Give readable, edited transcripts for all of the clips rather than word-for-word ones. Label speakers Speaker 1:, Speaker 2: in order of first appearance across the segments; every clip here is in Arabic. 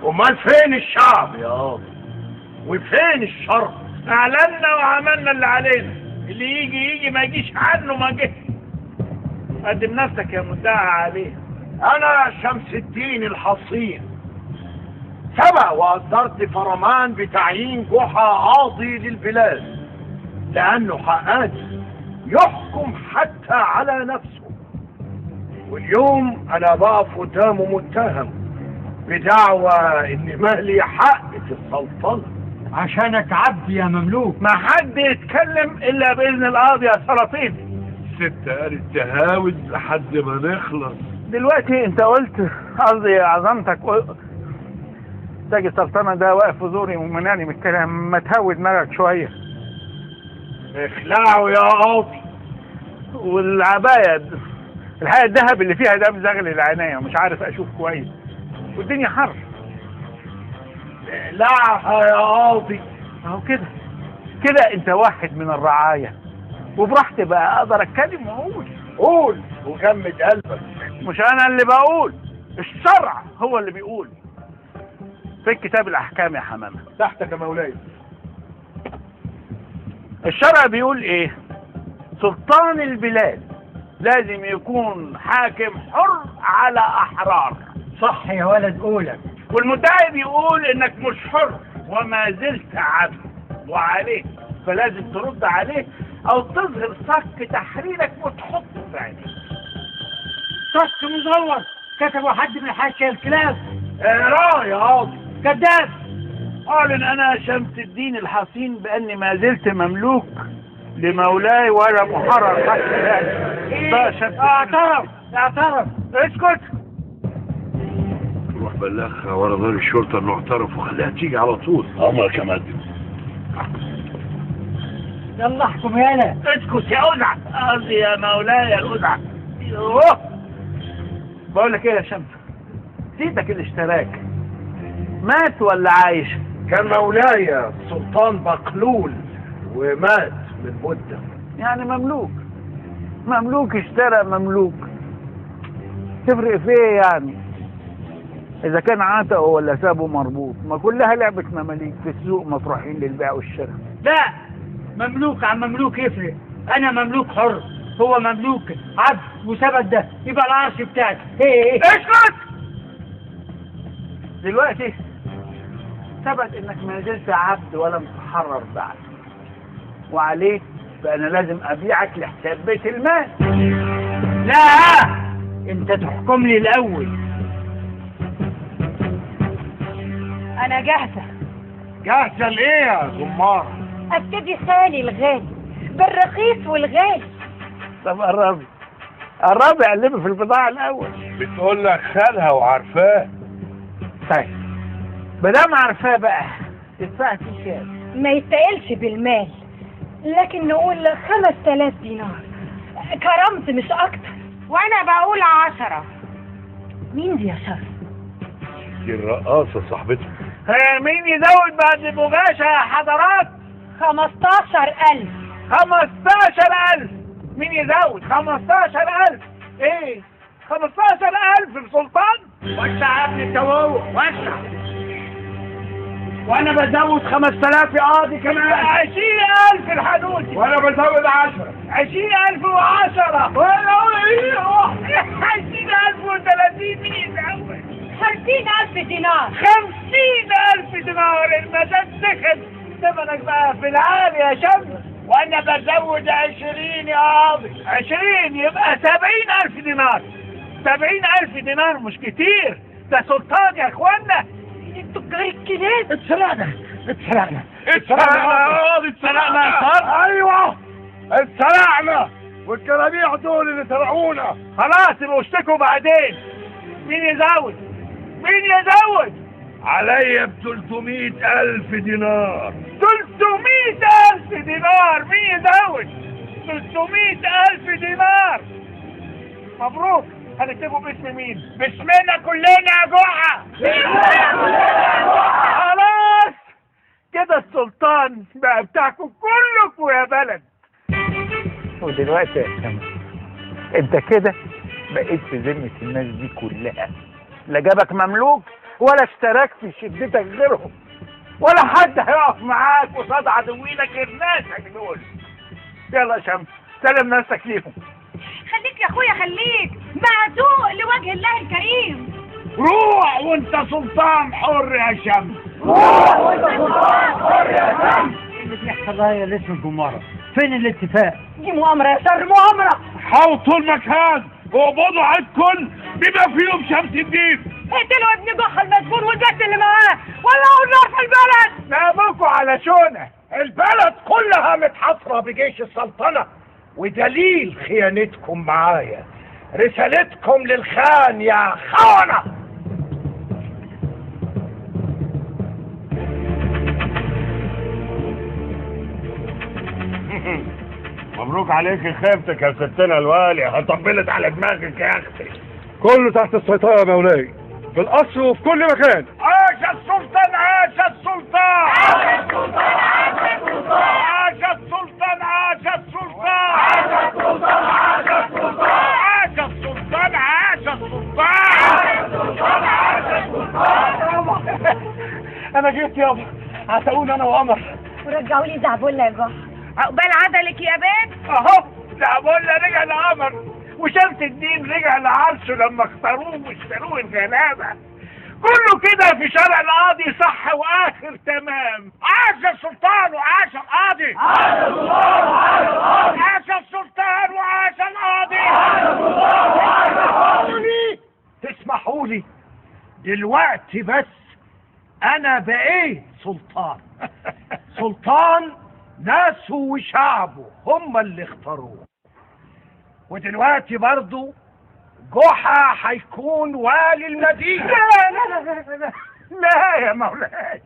Speaker 1: امال فين الشعب يا قاضي؟ وفين الشرع؟
Speaker 2: اعلنا وعملنا اللي علينا، اللي يجي ما يجيش عنه ما جه. قدم نفسك يا مدعي عليه.
Speaker 1: انا شمس الدين الحصين، سبق وقدرت فرمان بتعيين جحا قاضي للبلاد لانه حقاني يحكم حتى على نفسه، واليوم انا بقف قدامه متهم بدعوى ان مالي حق في السلطنه.
Speaker 3: عشانك عبد يا مملوك.
Speaker 2: ما حد يتكلم الا باذن القاضي يا سلاطين.
Speaker 4: الست قالت تهاوز لحد ما نخلص.
Speaker 2: دلوقتي انت قلت، قصدي عظمتك، تاج السلطنه ده واقف في زوري ومنعني من الكلام. ما تهوي دماغك شويه.
Speaker 1: اخلعوا يا قاضي.
Speaker 2: والعبايه الحقيقه الذهب اللي فيها ده مزغل العنايه ومش عارف اشوف كويس، والدنيا حر.
Speaker 1: اقلعها يا قاضي.
Speaker 2: اهو كده كده انت واحد من الرعايه، وبراحتي بقى اقدر اتكلم واقول.
Speaker 1: قول وجمد قلبك.
Speaker 2: مش انا اللي بقول، الشرع هو اللي بيقول. في كتاب الاحكام يا حمامه.
Speaker 1: تحتك يا مولاي.
Speaker 2: الشرع بيقول ايه؟ سلطان البلاد لازم يكون حاكم حر على احرار.
Speaker 3: صح يا ولد قولك.
Speaker 2: والمدعي بيقول انك مش حر وما زلت عبد وعليه، فلازم ترد عليه او تظهر صك تحريرك وتحطه في عينيك.
Speaker 3: صك مزور كتبه حد من حاشية الكلاب.
Speaker 1: اقراه يا قاضي.
Speaker 3: كذاب.
Speaker 2: اعلن انا شمس الدين الحصين باني ما زلت مملوك لمولاي ولا محرر حتى الان. بقى شمس
Speaker 3: اعترف.
Speaker 2: اسكت.
Speaker 4: روح بلغها ورا دار الشرطه انه اعترف وخليها تيجي على طول.
Speaker 1: امرك يا مقدم.
Speaker 3: يلا احكم يالا.
Speaker 2: اسكت يا أزعة، قصدي يا مولاي يا أزعة. بقول لك ايه يا شمس، سيدك اللي اشتراك مات ولا عايش؟
Speaker 1: كان مولاي سلطان بقلول ومات من مده.
Speaker 2: يعني مملوك اشترى مملوك، تفرق في ايه يعني؟ اذا كان عتقه ولا سابه مربوط، ما كلها لعبة مماليك في السوق مطروحين للبيع والشراء.
Speaker 3: لا، مملوك عن مملوك يفرق. انا مملوك حر، هو مملوك عبد، وثبت ده يبقى العرش بتاعك. ايه
Speaker 2: اسكت. دلوقتي ثبت انك ما زلت عبد ولم تحرر بعد، وعليه فانا لازم ابيعك لحساب بيت المال.
Speaker 3: لا، انت تحكم لي الاول.
Speaker 5: انا جاهزة.
Speaker 1: جاهزة لايه يا زمارة؟
Speaker 5: ابتدي خالي الغالي بالرخيص والغالي.
Speaker 2: طب قربي علمي في البضاعة الاول.
Speaker 4: بتقول لك خالها وعارفاه.
Speaker 2: طيب مادام عارفاه بقى تدفع فيه كام؟
Speaker 5: ما يستقلش بالمال، لكن نقول 5000 دينار كرمت مش اكتر. وانا بقول 10. مين دي يا شرف؟
Speaker 4: دي الرقاصه صاحبته.
Speaker 2: مين يزود بعد بغاشة يا حضرات؟
Speaker 5: 15000.
Speaker 2: 15000. مين يزود؟ 15000. ايه 15000 في سلطان؟ وسع يا ابني التوه، وسع. وانا بزود 5000 يا قاضي كمان. 20000 الحدودي. وانا بزود 10. 20000 و10. 20030. مين يزود؟
Speaker 5: 50000 دينار.
Speaker 2: 50000 دينار. المدام سخن ثمنك بقى في العالي يا شمس. وانا بزود 20 يا قاضي. 20 يبقى 70000 دينار. 70000 دينار مش كتير، ده سلطان يا اخوانا.
Speaker 5: انتوا كده
Speaker 3: اتسرقنا
Speaker 2: يا قاضي. اتسرقنا يا صاحبي.
Speaker 1: ايوه اتسرقنا، والكرابيع دول اللي سرقونا.
Speaker 2: خلاص يبقوا اشتكوا بعدين. مين يزود؟
Speaker 4: عليا ب 300000 دينار.
Speaker 2: 300000 دينار. مين يزود؟ 300000 دينار. مبروك. هنكتبه باسم مين؟ باسمنا كلنا يا جحا. خلاص كده السلطان بقى بتاعكم كلكم يا بلد. ودلوقتي يا شمس انت كده بقيت في ذمة الناس دي كلها، لا جابك مملوك ولا اشتراك في شدتك غيرهم، ولا حد هيقف معاك قصاد عدوينك غير ناسك دول. يلا يا شمس سلم نفسك ليهم.
Speaker 5: خليك يا اخويا خليك معزوق لوجه الله الكريم.
Speaker 2: روح وانت سلطان حر يا شمس.
Speaker 5: روح وانت سلطان حر يا شمس.
Speaker 3: اللي بيحصل ده يا لسه الجمهورة، فين الاتفاق؟
Speaker 5: دي مؤامرة يا شر، مؤامرة.
Speaker 4: حوطوا المكان وقبضوا على الكل بما فيهم شمس الدين.
Speaker 5: اقتلوا ابن جحا المسجون والبنت اللي معاه، ولعوا النار في البلد.
Speaker 2: نابكوا على شونه، البلد كلها متحاصرة بجيش السلطنة، ودليل خيانتكم معايا رسالتكم للخان يا خونة.
Speaker 4: مبروك عليك خيبتك يا ستنا الوالي، هطبلت على دماغك يا اختي.
Speaker 1: كله تحت السيطرة يا مولاي، في القصر وفي كل مكان.
Speaker 2: عاش السلطان، عاش السلطان، عاش السلطان، عاش السلطان، عاش السلطان، عاش السلطان، عاش السلطان، عاش السلطان، عاش السلطان، عاش السلطان.
Speaker 3: أنا جيت يابا، هسأقول أنا وقمر.
Speaker 5: ورجعوا لي زعبولة يا جحا. عقبال عدلك يا بنت.
Speaker 2: اهو زعبولة رجع لقمر، وشمس الدين رجع لعرشه لما اختاروه واشتروه الغلابة. كله كده في شرع القاضي صح واخر تمام. عاش السلطان وعاش القاضي، عاش السلطان وعاش القاضي، عاش السلطان وعاش القاضي، عاش السلطان وعاش القاضي. تسمحوا لي دلوقتي بس انا بقيت سلطان. سلطان ناسه وشعبه هم اللي اختاروه، ودلوقتي برضو جحا هيكون والي المدينة. لا لا لا لا لا لا يا مولاي،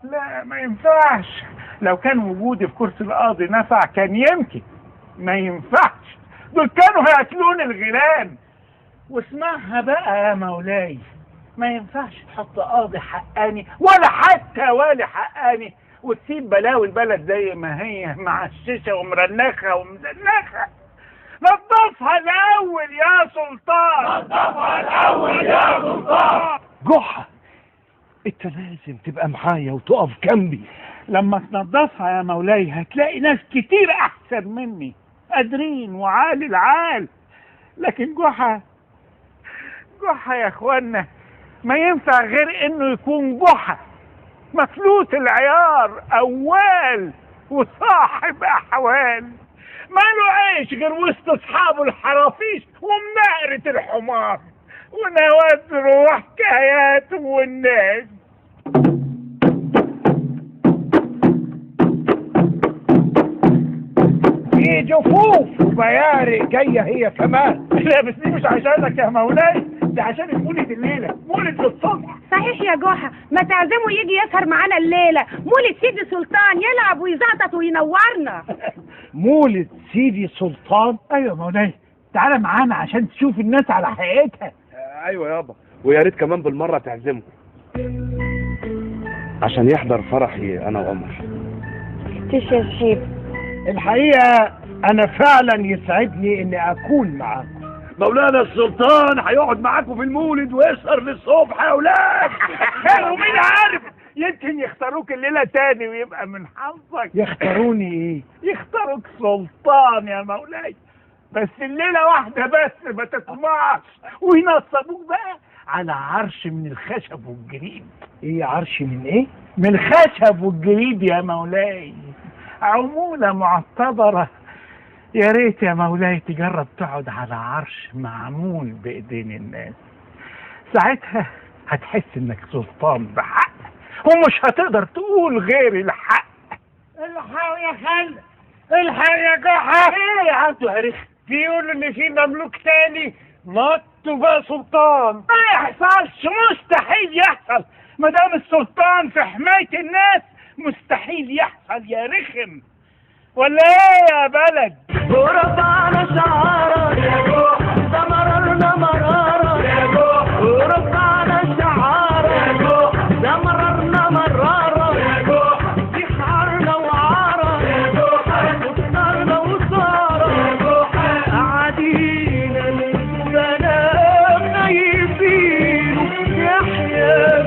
Speaker 2: لا ما ينفعش. لو كان وجودي في كرسي القاضي نفع كان يمكن، ما ينفعش. دول كانوا هياكلون الغيلان. واسمعها بقى يا مولاي، ما ينفعش تحط قاضي حقاني ولا حتى والي حقاني وتسيب بلاوي البلد زي ما هي معششه ومرنخه ومزنخه. نظفها الاول يا سلطان، نظفها الاول يا سلطان.
Speaker 1: جحا انت لازم تبقى معايا وتقف جنبي.
Speaker 2: لما تنظفها يا مولاي هتلاقي ناس كتير احسن مني قادرين وعالي العال. لكن جحا يا اخوانا ما ينفع غير انه يكون جحا مفلوت العيار، اوال وصاحب احوال، ما له عيش غير وسط اصحابه الحرافيش ومنقرة الحمار ونوادره وحكاياته والناس. في جفوف وبيارق جايه هي كمان. لا بس دي مش عشانك يا مولاي، ده عشان المولد الليله، مولد للصبح.
Speaker 5: صحيح يا جحا، ما تعزمه يجي يسهر معانا الليلة، مولد سيدي سلطان يلعب ويزعطط وينورنا.
Speaker 2: مولد سيدي سلطان؟ ايوه مولاي، تعالى معانا عشان تشوف الناس على حقيقتها.
Speaker 1: ايوه يابا، ويا ريت كمان بالمره تعزمه عشان يحضر فرحي انا وقمر.
Speaker 5: تش يا شيب.
Speaker 2: الحقيقه انا فعلا يسعدني اني اكون معاكم.
Speaker 1: مولانا السلطان هيقعد معاكم في المولد ويسهر للصبح يا اولاد.
Speaker 2: ومين عارف يمكن يختاروك الليله تاني ويبقى من حظك. يختاروني ايه؟ يختاروك سلطان يا مولاي، بس الليله واحده بس ما تطمعش، وينصبوك بقى على عرش من الخشب والجريد. ايه عرش من ايه؟ من الخشب والجريد يا مولاي، عمولة معتبرة. يا ريت يا مولاي تجرب تقعد على عرش معمول بايدين الناس، ساعتها هتحس انك سلطان بحق ومش هتقدر تقول غير الحق. الحق يا خال، الحق يا جحا. ايه يا عبدو هريخ؟ بيقولوا ان في مملوك تاني نط وبقى سلطان. ما يحصلش، مستحيل يحصل. ما دام السلطان في حماية الناس مستحيل يحصل يا رخم. ولا ايه يا بلد؟
Speaker 6: ورفعنا شعارا يا جحا، ده مررنا مرارا يا جحا، ورفعنا شعارا يا جحا، ده مررنا مرارا يا جحا، في حارنا وعارا يا جحا، وصارنا وصارا يا جحا، قاعدين للسلام نايفين يحيى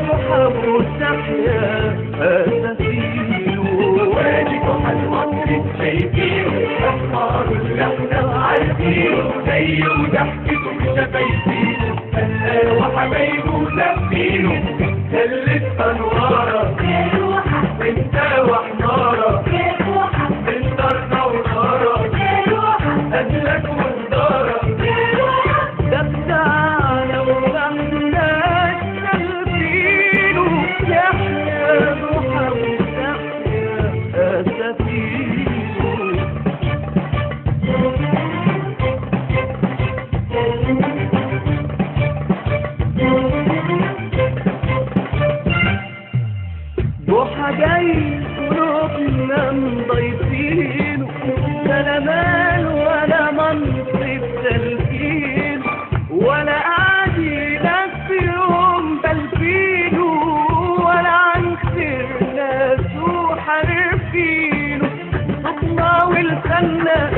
Speaker 6: ضحكته بشفايفينه خلاه وحبايبه لابينه هلت انوارك انت وحمارك انت ونارك اجلك وندارك ده بتاعنا وغناش سلفينه يحيى ضحى وتحيا اسافينه ضحى جاي وركنا مضيفينه لا لا مال ولا منصب تلفينه ولا قاعد يلف يوم تلفينه ولا عن خير ناس وحارفينه صدنا والخنا